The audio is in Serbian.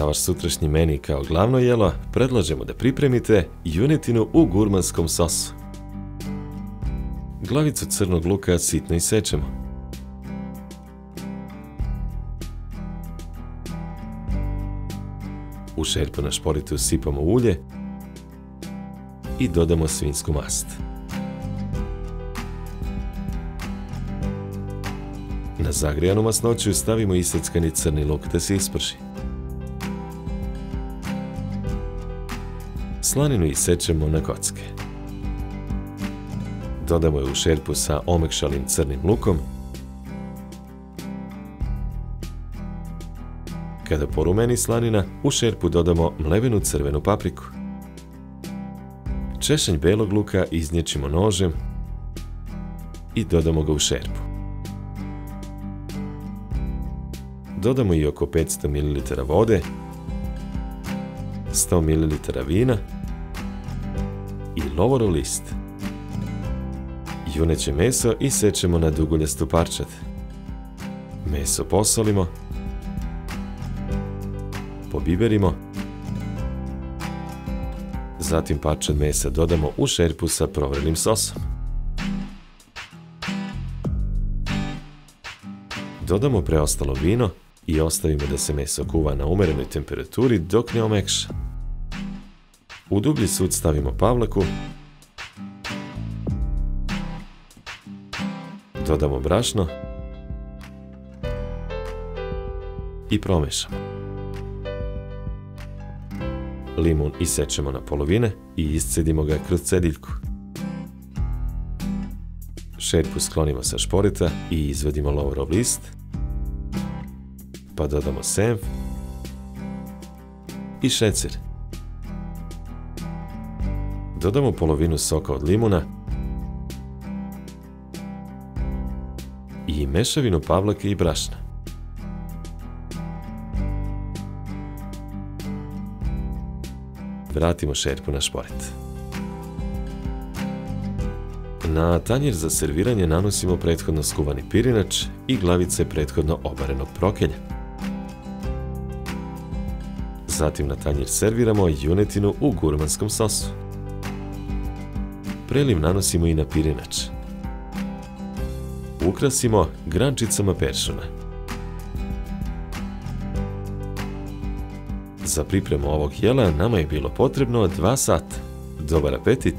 Za vaš sutrašnji meni kao glavno jelo predlažemo da pripremite junetinu u gurmanskom sosu. Glavicu crnog luka sitno isečemo. U šerpu na šporitu usipamo ulje i dodamo svinjsku mast. Na zagrijanu masnoću stavimo iseckani crni luk da se isprži. Slaninu isečemo na kocke. Dodamo je u šerpu sa omekšalim crnim lukom. Kada porumeni slanina, u šerpu dodamo mlevenu crvenu papriku. Češanj belog luka iznječimo nožem i dodamo ga u šerpu. Dodamo i oko 500 ml vode, 100 ml vina i lovorov list. Juneće meso isečemo na duguljastu parčad. Meso posolimo, pobiberimo, zatim parčad mesa dodamo u šerpu sa provrelim sosom. Dodamo preostalo vino i ostavimo da se meso kuva na umerenoj temperaturi dok ne omekša. U dublji sud stavimo pavlaku, dodamo brašno i promešamo. Limun isečemo na polovine i iscedimo ga kroz cediljku. Šerpu sklonimo sa šporita i izvadimo lovorov list, pa dodamo senf i šećer. Dodamo polovinu soka od limuna i mešavinu pavlake i brašna. Vratimo šerpu na šporet. Na tanjir za serviranje nanosimo prethodno skuvani pirinač i glavice prethodno obarenog prokelja. Zatim na tanjir serviramo junetinu u gurmanskom sosu. Preliv nanosimo i na pirinač. Ukrasimo grančicama peršuna. Za pripremu ovog jela nama je bilo potrebno 2 sata. Dobar apetit!